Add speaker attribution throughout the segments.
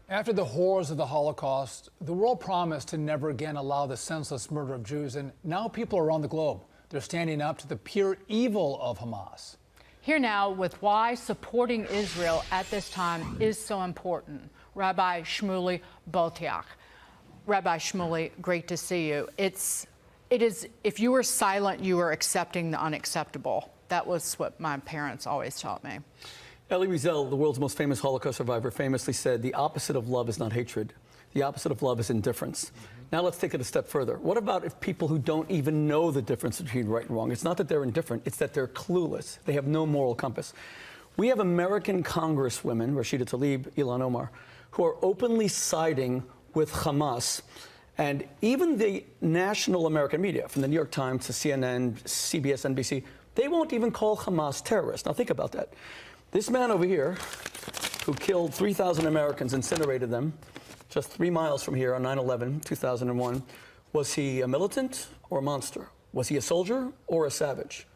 Speaker 1: After the horrors of the Holocaust, the world promised to never again allow the senseless murder of Jews, and now people around the globe, they're standing up to the pure evil of Hamas.
Speaker 2: Here now with why supporting Israel at this time is so important, Rabbi Shmuley Boltiach. Rabbi Shmuley, great to see you. It is, if you were silent, you were accepting the unacceptable. That was what my parents always taught me.
Speaker 3: Elie Wiesel, the world's most famous Holocaust survivor, famously said, the opposite of love is not hatred. The opposite of love is indifference. Now let's take it a step further. What about if people who don't even know the difference between right and wrong? It's not that they're indifferent, it's that they're clueless. They have no moral compass. We have American Congresswomen, Rashida TB, Ilhan Omar, who are openly siding with Hamas. And even the national American media, from the New York Times to CNN, CBS, NBC, they won't even call Hamas terrorists. Now think about that. This man over here, who killed 3,000 Americans, incinerated them, just 3 miles from here on 9/11, 2001, was he a militant or a monster? Was he a soldier or a savage?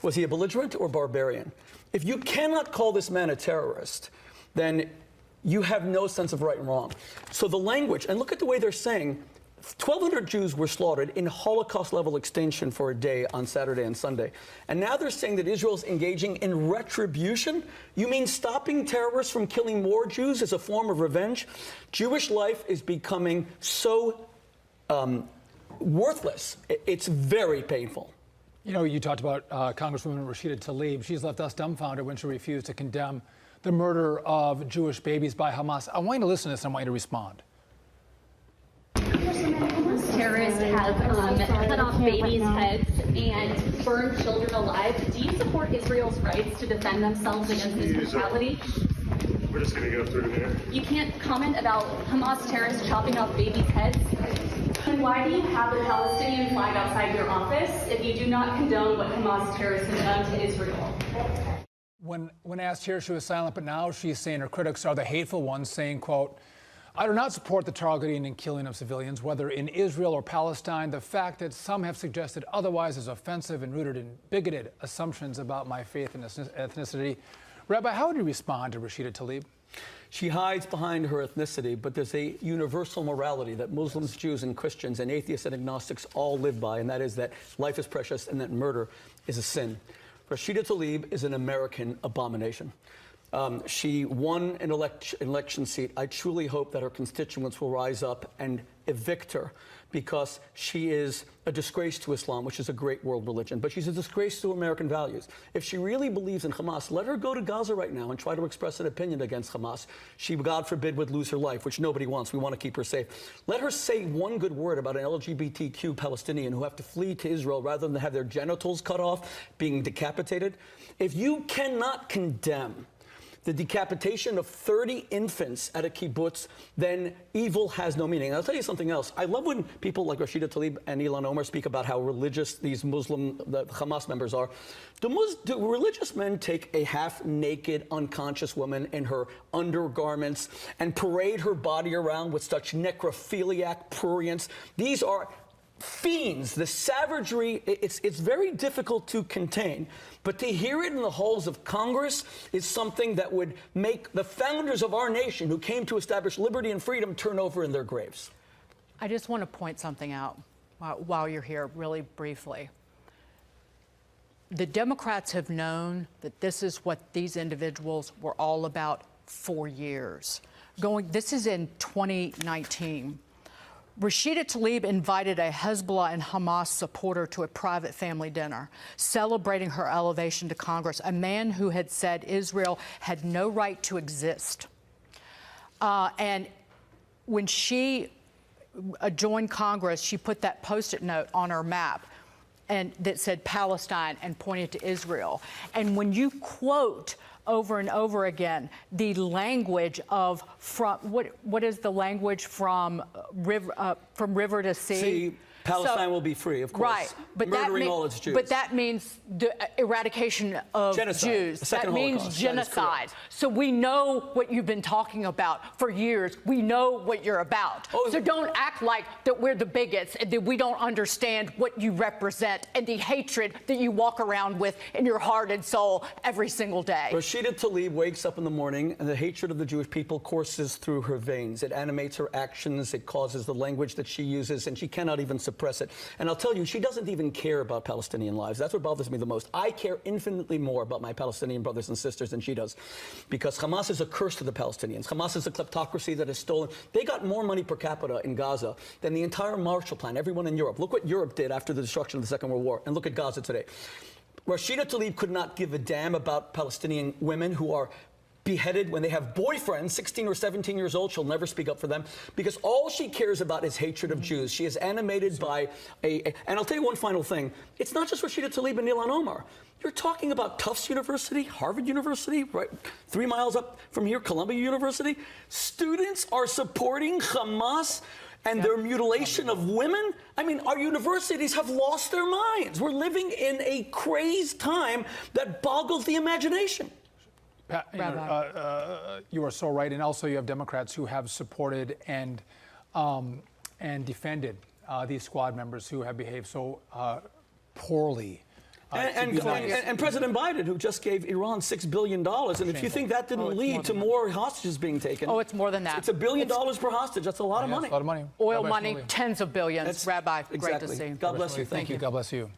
Speaker 3: Was he a belligerent or barbarian? If you cannot call this man a terrorist, then you have no sense of right and wrong. So the language, and look at the way they're saying, 1,200 Jews were slaughtered in Holocaust-level extinction for a day on Saturday and Sunday. And now they're saying that Israel's engaging in retribution? You mean stopping terrorists from killing more Jews as a form of revenge? Jewish life is becoming so worthless. It's very painful.
Speaker 1: You know, you talked about Congresswoman Rashida TB. She's left us dumbfounded when she refused to condemn the murder of Jewish babies by Hamas. I want you to listen to this and I want you to respond.
Speaker 4: Terrorists have cut off babies' heads and burned children alive. Do you support Israel's rights to defend themselves against this brutality?
Speaker 5: We're just going to go through here.
Speaker 4: You can't comment about Hamas terrorists chopping off babies' heads? And why do you have a Palestinian flag outside your office if you do not condone what Hamas terrorists have done to Israel?
Speaker 1: When asked here, she was silent, but now she's saying her critics are the hateful ones, saying, quote, I do not support the targeting and killing of civilians, whether in Israel or Palestine. The fact that some have suggested otherwise is offensive and rooted in bigoted assumptions about my faith and ethnicity. Rabbi, how would you respond to Rashida TB?
Speaker 3: She hides behind her ethnicity, but there's a universal morality that Muslims, Jews, and Christians, and atheists and agnostics all live by, and that is that life is precious and that murder is a sin. Rashida TB is an American abomination. She won an election seat. I truly hope that her constituents will rise up and evict her because she is a disgrace to Islam, which is a great world religion, but she's a disgrace to American values. If she really believes in Hamas, let her go to Gaza right now and try to express an opinion against Hamas. She, God forbid, would lose her life, which nobody wants. We want to keep her safe. Let her say one good word about an LGBTQ Palestinian who have to flee to Israel rather than have their genitals cut off, being decapitated. If you cannot condemn the decapitation of 30 infants at a kibbutz, then evil has no meaning. And I'll tell you something else. I love when people like Rashida TB and Ilhan Omar speak about how religious these the Hamas members are. Do religious men take a half-naked, unconscious woman in her undergarments and parade her body around with such necrophiliac prurience? These are fiends. The savagery, it's very difficult to contain. But to hear it in the halls of Congress is something that would make the founders of our nation, who came to establish liberty and freedom, turn over in their graves.
Speaker 2: I just want to point something out while you're here, really briefly. The Democrats have known that this is what these individuals were all about for years. This is in 2019. Rashida TB invited a Hezbollah and Hamas supporter to a private family dinner, celebrating her elevation to Congress, a man who had said Israel had no right to exist. And when she joined Congress, she put that Post-it note on her map and that said Palestine and pointed to Israel. And when you quote over and over again the language of what is the language from river to sea?
Speaker 3: Palestine will be free, of course.
Speaker 2: Right, but
Speaker 3: murdering all its Jews.
Speaker 2: But that means the eradication of
Speaker 3: genocide.
Speaker 2: Jews. That means
Speaker 3: Holocaust.
Speaker 2: genocide. So we know what you've been talking about for years. We know what you're about. So don't act like that we're the bigots and that we don't understand what you represent and the hatred that you walk around with in your heart and soul every single day.
Speaker 3: Rashida Tlaib wakes up in the morning and the hatred of the Jewish people courses through her veins. It animates her actions. It causes the language that she uses, and she cannot even suppress it. And I'll tell you, she doesn't even care about Palestinian lives. That's what bothers me the most. I care infinitely more about my Palestinian brothers and sisters than she does, because Hamas is a curse to the Palestinians. Hamas is a kleptocracy that has stolen. They got more money per capita in Gaza than the entire Marshall Plan, everyone in Europe. Look what Europe did after the destruction of the Second World War, and look at Gaza today. Rashida Tlaib could not give a damn about Palestinian women who are beheaded when they have boyfriends, 16 or 17 years old. She'll never speak up for them, because all she cares about is hatred of Jews. She is animated by and I'll tell you one final thing. It's not just Rashida Tlaib and Ilhan Omar. You're talking about Tufts University, Harvard University, right 3 miles up from here, Columbia University. Students are supporting Hamas and their mutilation of women. I mean, our universities have lost their minds. We're living in a crazed time that boggles the imagination.
Speaker 1: Pat, you are so right. And also you have Democrats who have supported and defended these squad members who have behaved so poorly.
Speaker 3: And President Biden, who just gave Iran $6 billion. And if you think that didn't lead to more hostages being taken.
Speaker 2: Oh, it's more than that.
Speaker 3: It's $1 billion per hostage. That's a lot of money.
Speaker 1: That's a lot of money.
Speaker 2: Oil money, tens of billions. Rabbi, great to
Speaker 3: Exactly.
Speaker 2: see.
Speaker 3: God bless you.
Speaker 1: Thank you. God bless you.